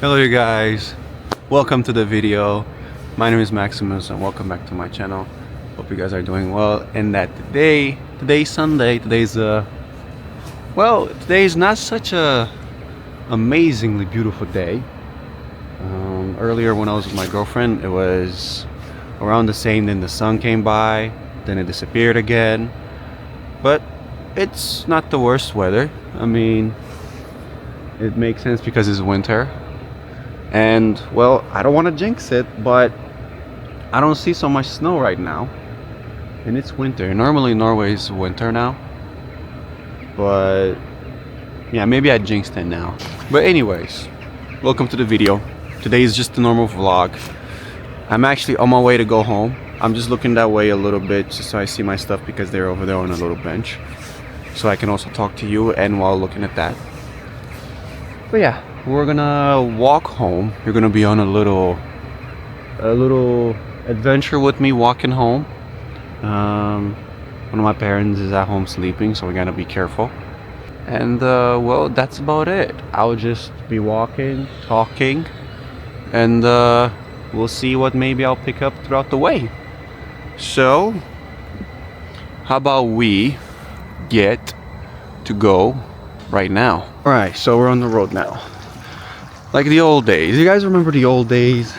Hello you guys, welcome to the video. My name is Maximus and welcome back to my channel. Hope you guys are doing well and that today's Sunday. Today's not such a amazingly beautiful day. Earlier when I was with my girlfriend, it was around the same, then the sun came by, then it disappeared again. But it's not the worst weather. I mean, it makes sense because it's winter. And well, I don't want to jinx it, but I don't see so much snow right now. And it's winter. Normally Norway's winter now. But yeah, maybe I jinxed it now. But anyways, welcome to the video. Today is just a normal vlog. I'm actually on my way to go home. I'm just looking that way a little bit just so I see my stuff because they're over there on a little bench. So I can also talk to you and while looking at that. But yeah, we're gonna walk home. You're gonna be on a little adventure with me walking home. One of my parents is at home sleeping, so we gotta be careful. And well, that's about it. I'll just be walking, talking, and we'll see what maybe I'll pick up throughout the way. So how about we get to go right now? All right, so we're on the road now. Like the old days. You guys remember the old days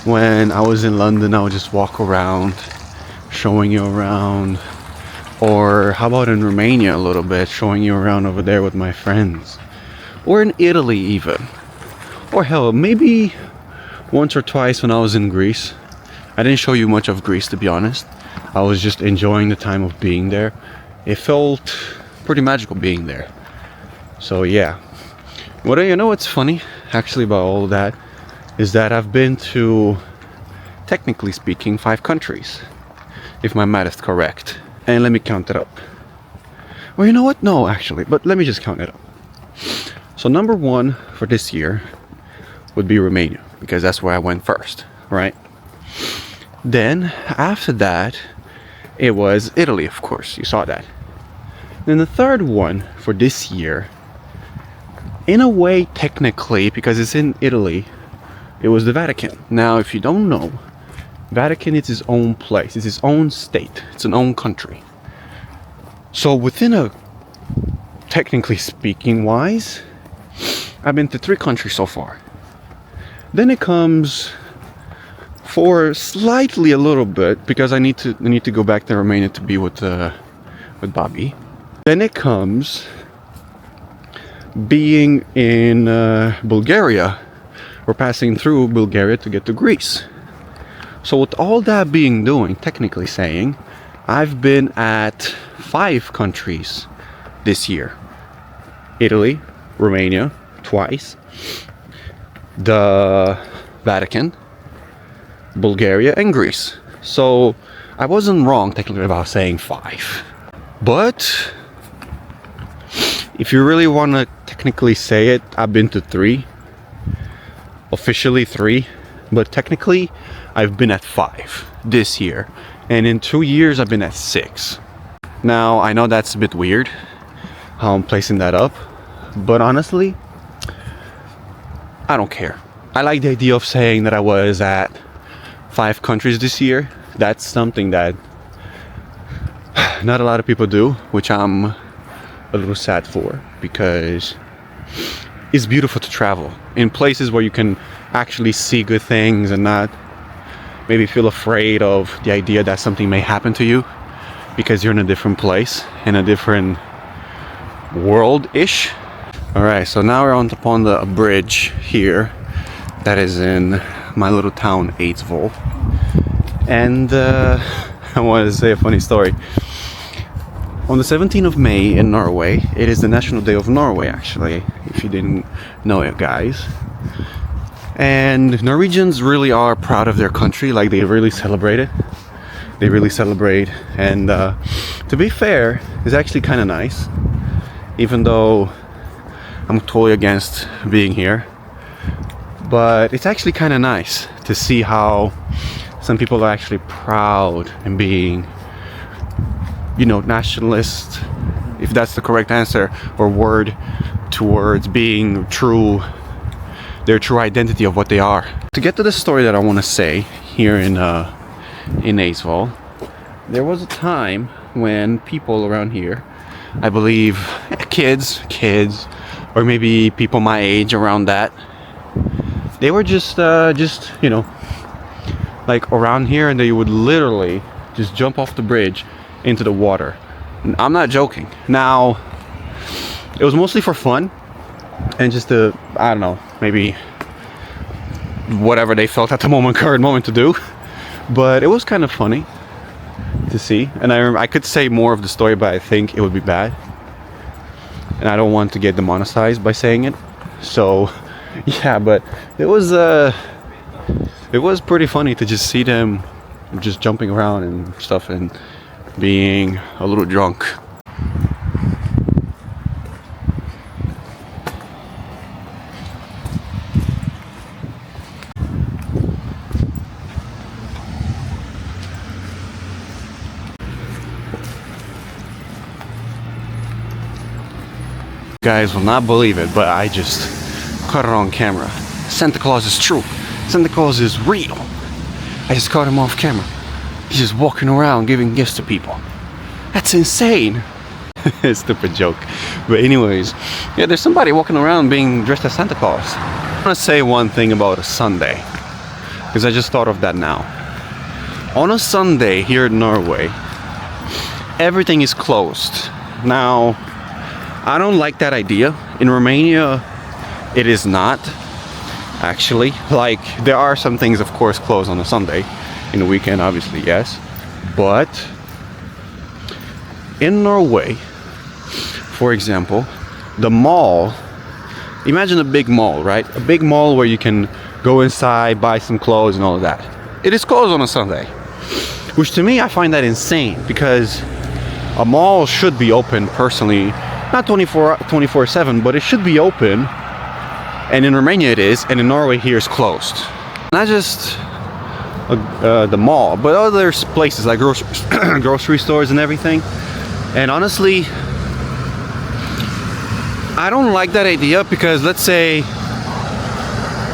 when I was in London? I would just walk around showing you around. Or how about in Romania a little bit, showing you around over there with my friends. Or in Italy even. Or hell, maybe once or twice when I was in Greece. I didn't show you much of Greece, to be honest. I was just enjoying the time of being there. It felt pretty magical being there. So yeah. Well, you know what's funny actually about all of that is that I've been to, technically speaking, 5 countries, if my math is correct. And let me count it up. Well, you know what? No, actually, but let me just count it up. So number 1 for this year would be Romania, because that's where I went first, right? Then after that, it was Italy, of course. You saw that. Then the third one for this year, in a way, technically, because it's in Italy, it was the Vatican. Now, if you don't know, Vatican is its own place. It's its own state. It's an own country. So within a, technically speaking wise, I've been to 3 countries so far. Then it comes for slightly a little bit, because I need to go back to Romania to be with Bobby. Then it comes being in Bulgaria. We're passing through Bulgaria to get to Greece. So with all that being doing, technically saying, I've been at 5 countries this year. Italy, Romania, twice. The Vatican, Bulgaria, and Greece. So I wasn't wrong technically about saying 5. But if you really want to technically say it, I've been to 3. Officially 3. But technically, I've been at 5 this year. And in 2 years, I've been at 6. Now, I know that's a bit weird how I'm placing that up. But honestly, I don't care. I like the idea of saying that I was at 5 countries this year. That's something that not a lot of people do, which I'm a little sad for, because it's beautiful to travel in places where you can actually see good things and not maybe feel afraid of the idea that something may happen to you because you're in a different place, in a different world-ish. Alright, so now we're on a bridge here that is in my little town, Eidsvoll. And I want to say a funny story. On the 17th of May in Norway, it is the National Day of Norway, actually, if you didn't know it, guys. And Norwegians really are proud of their country, like they really celebrate it. They really celebrate, and to be fair, it's actually kind of nice, even though I'm totally against being here. But it's actually kind of nice to see how some people are actually proud and being, you know, nationalist, if that's the correct answer or word, towards being true their true identity of what they are. To get to the story that I want to say here in Aysville, there was a time when people around here, I believe kids, or maybe people my age around that, they were just you know, like around here, and they would literally just jump off the bridge into the water. I'm not joking. Now, it was mostly for fun and just to, I don't know, maybe whatever they felt at the current moment to do. But it was kind of funny to see. And I could say more of the story, but I think it would be bad. And I don't want to get demonetized by saying it. So, yeah, but it was pretty funny to just see them just jumping around and stuff and being a little drunk. You guys will not believe it, but I just caught it on camera. Santa Claus is true. Santa Claus is real. I just caught him off camera. He's just walking around giving gifts to people. That's insane. Stupid joke. But anyways, yeah, there's somebody walking around being dressed as Santa Claus. I want to say one thing about a Sunday, because I just thought of that now. On a Sunday here in Norway, everything is closed. Now, I don't like that idea. In Romania, it is not, actually. Like, there are some things, of course, closed on a Sunday. In the weekend, obviously, yes. But in Norway, for example, the mall, imagine a big mall, right? A big mall where you can go inside, buy some clothes and all of that. It is closed on a Sunday, which to me, I find that insane, because a mall should be open, personally, not 24/7, but it should be open. And in Romania it is, and in Norway here is closed. Not just the mall, but other places like grocery stores and everything. And honestly, I don't like that idea, because let's say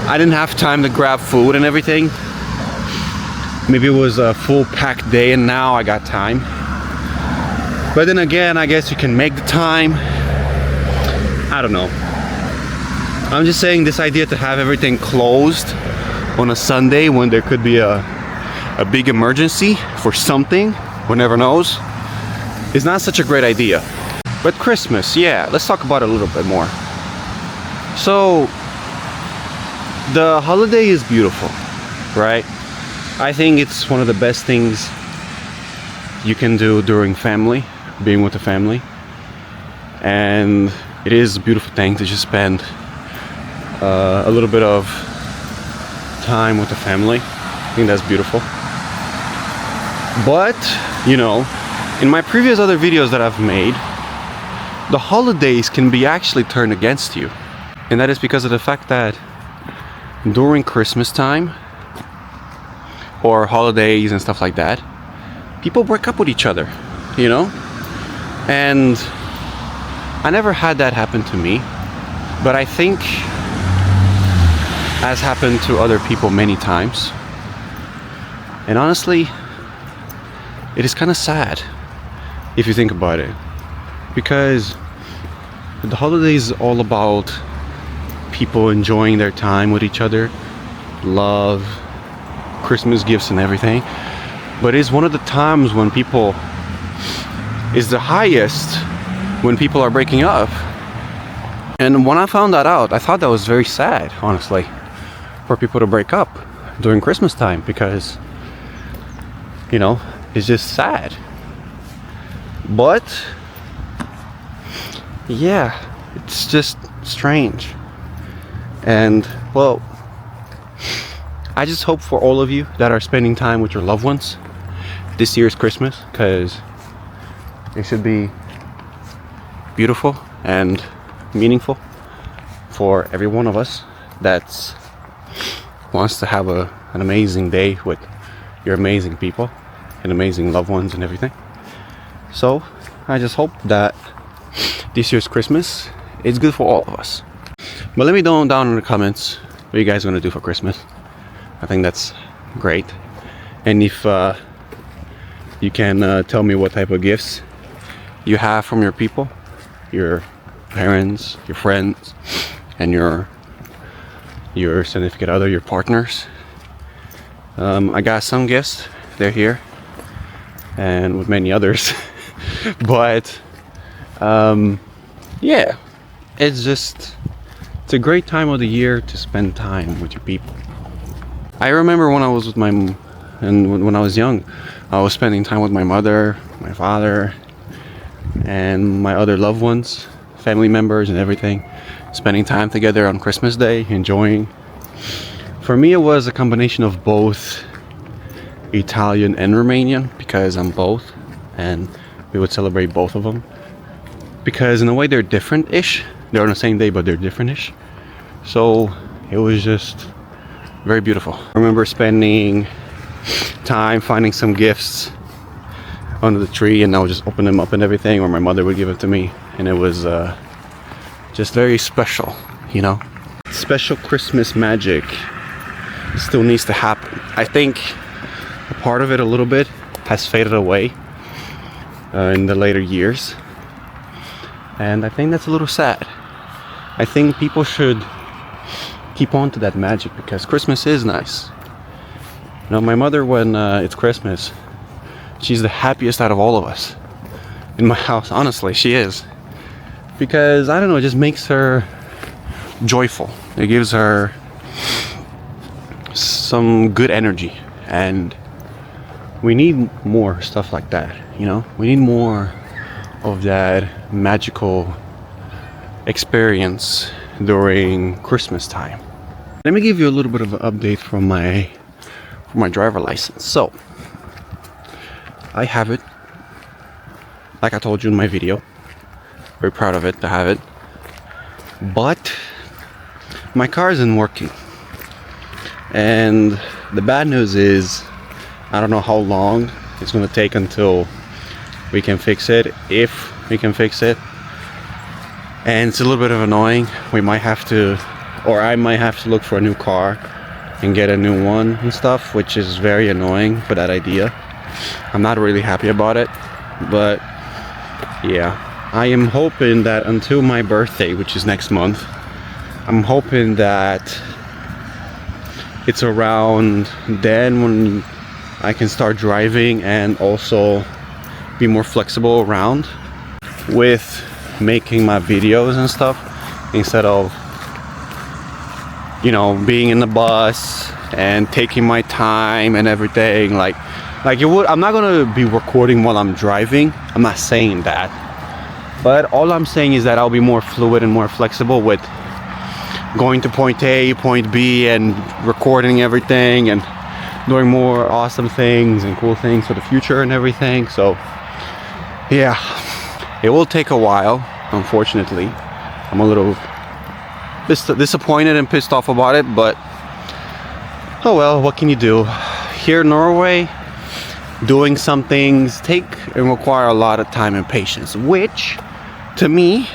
I didn't have time to grab food and everything. Maybe it was a full packed day and now I got time. But then again, I guess you can make the time. I don't know. I'm just saying, this idea to have everything closed on a Sunday when there could be a big emergency for something, one never knows, is not such a great idea. But Christmas, yeah, let's talk about it a little bit more. So, the holiday is beautiful, right? I think it's one of the best things you can do during family, being with the family. And it is a beautiful thing to just spend a little bit of time with the family. I think that's beautiful. But, you know, in my previous other videos that I've made, the holidays can be actually turned against you. And that is because of the fact that during Christmas time, or holidays and stuff like that, people break up with each other, you know? And I never had that happen to me, but I think has happened to other people many times. And honestly, it is kind of sad if you think about it, because the holidays is all about people enjoying their time with each other, love, Christmas gifts and everything. But it's one of the times when people is the highest when people are breaking up. And when I found that out, I thought that was very sad, honestly, for people to break up during Christmas time, because, you know, it's just sad. But yeah, it's just strange. And well, I just hope for all of you that are spending time with your loved ones this year's Christmas, because it should be beautiful and meaningful for every one of us that wants to have an amazing day with your amazing people and amazing loved ones and everything. So I just hope that this year's Christmas is good for all of us. But let me know down in the comments are you guys gonna do for Christmas? I think that's great. And if you can tell me what type of gifts you have from your people, your parents, your friends, and your significant other, your partners. I got some gifts, they're here, and with many others. But yeah, it's a great time of the year to spend time with your people. I remember when I was with when I was young, I was spending time with my mother, my father, and my other loved ones, family members and everything, spending time together on Christmas Day, enjoying. For me, it was a combination of both Italian and Romanian, because I'm both, and we would celebrate both of them. Because in a way they're different-ish. They're on the same day, but they're different-ish. So it was just very beautiful. I remember spending time finding some gifts under the tree, and I would just open them up and everything, or my mother would give it to me, and it was just very special, you know. Special Christmas magic still needs to happen. I think a part of it a little bit has faded away in the later years, and I think that's a little sad. I think people should keep on to that magic, because Christmas is nice. You know, my mother, when it's Christmas, she's the happiest out of all of us in my house. Honestly, she is, because I don't know, it just makes her joyful. It gives her some good energy, and we need more stuff like that, you know. We need more of that magical experience during Christmas time. Let me give you a little bit of an update from my driver license. So I have it, like I told you in my video. Very proud of it to have it, but my car isn't working, and the bad news is I don't know how long it's going to take until we can fix it, if we can fix it. And it's a little bit of annoying. We might have to, or I might have to look for a new car and get a new one and stuff, which is very annoying for that idea. I'm not really happy about it, but yeah, I am hoping that until my birthday, which is next month, I'm hoping that it's around then when I can start driving and also be more flexible around with making my videos and stuff, instead of, you know, being in the bus and taking my time and everything. Like it would, I'm not gonna be recording while I'm driving. I'm not saying that, but all I'm saying is that I'll be more fluid and more flexible with going to point A, point B, and recording everything and doing more awesome things and cool things for the future and everything. So yeah, it will take a while, unfortunately. I'm a little disappointed and pissed off about it, but oh well, what can you do? Here in Norway, doing some things take and require a lot of time and patience, which to me,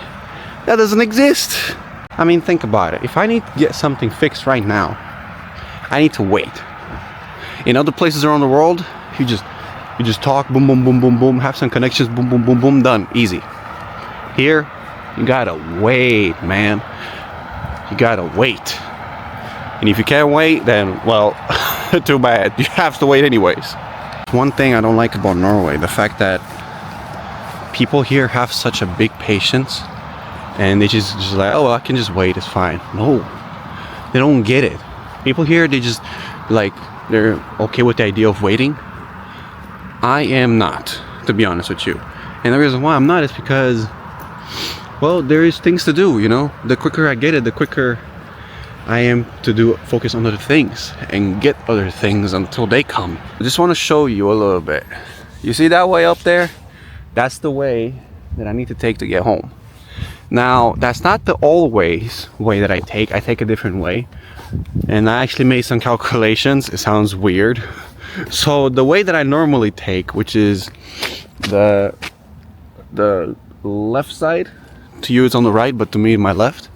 that doesn't exist. I mean, think about it. If I need to get something fixed right now, I need to wait. In other places around the world, you just talk, boom, boom, boom, boom, boom, have some connections, boom, boom, boom, boom, done, easy. Here, you gotta wait, man. You gotta wait. And if you can't wait, then, well, too bad. You have to wait anyways. One thing I don't like about Norway, the fact that people here have such a big patience, and they just like, oh, well, I can just wait, it's fine. No, they don't get it. People here, they just, like, they're okay with the idea of waiting. I am not, to be honest with you. And the reason why I'm not is because, well, there is things to do, you know. The quicker I get it, the quicker I am to focus on other things and get other things until they come. I just want to show you a little bit. You see that way up there? That's the way that I need to take to get home. Now, that's not the always way that I take a different way. And I actually made some calculations. It sounds weird. So the way that I normally take, which is the left side, to you it's on the right, but to me my left,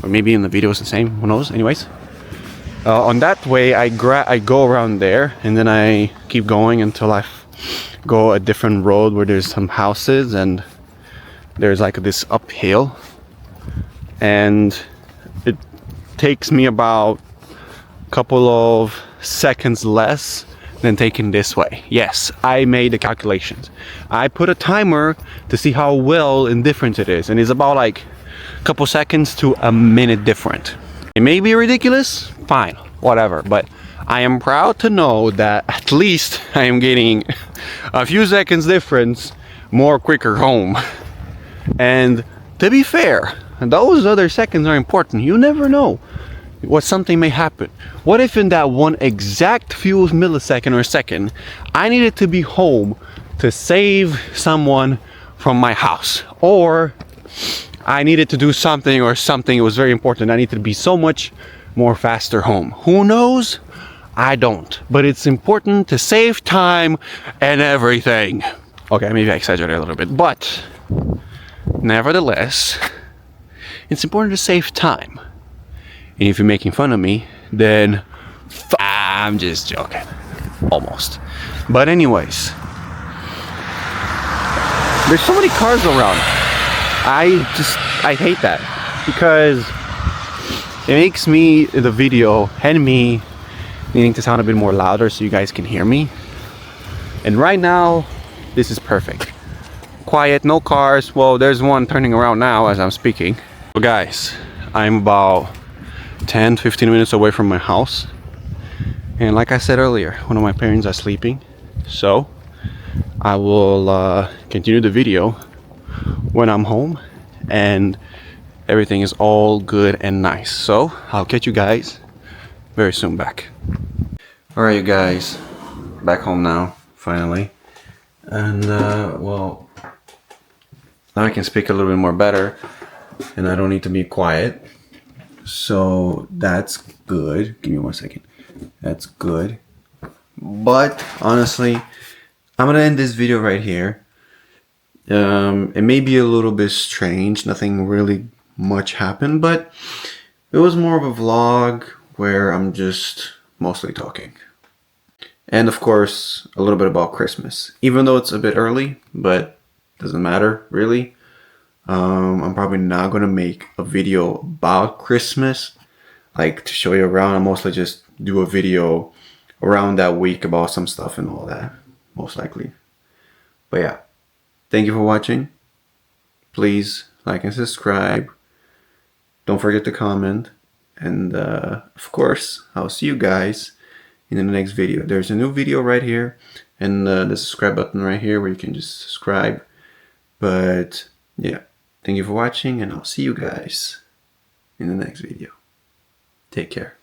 or maybe in the video it's the same, who knows. Anyways, On that way, I go around there, and then I keep going until I go a different road where there's some houses, and there's like this uphill, and it takes me about a couple of seconds less than taking this way. Yes, I made the calculations. I put a timer to see how well indifferent it is, and it's about like a couple seconds to a minute different. It may be ridiculous, fine, whatever, but I am proud to know that at least I am getting a few seconds difference more quicker home. And to be fair, those other seconds are important. You never know what something may happen. What if in that one exact few millisecond or second, I needed to be home to save someone from my house, or I needed to do something, or something was very important. I needed to be so much more faster home. Who knows? I don't. But it's important to save time and everything. Okay, maybe I exaggerated a little bit, but nevertheless, it's important to save time. And if you're making fun of me, then I'm just joking. Almost. But anyways, there's so many cars around. I hate that, because it makes me, the video, and me needing to sound a bit more louder so you guys can hear me. And right now, this is perfect. Quiet, no cars. Well, there's one turning around now as I'm speaking. So guys, I'm about 10-15 minutes away from my house. And like I said earlier, one of my parents are sleeping. So I will continue the video when I'm home and everything is all good and nice. So I'll catch you guys very soon back. Alright, you guys, back home now, finally. And well, now I can speak a little bit more better and I don't need to be quiet. So that's good. Give me 1 second. That's good. But honestly, I'm gonna end this video right here. It may be a little bit strange, nothing really much happened, but it was more of a vlog where I'm just mostly talking. And of course, a little bit about Christmas, even though it's a bit early, but doesn't matter really. I'm probably not gonna make a video about Christmas, like to show you around. I'll mostly just do a video around that week about some stuff and all that, most likely. But yeah, thank you for watching. Please like and subscribe. Don't forget to comment. And of course, I'll see you guys in the next video. There's a new video right here, and the subscribe button right here where you can just subscribe. But yeah, thank you for watching, and I'll see you guys in the next video. Take care.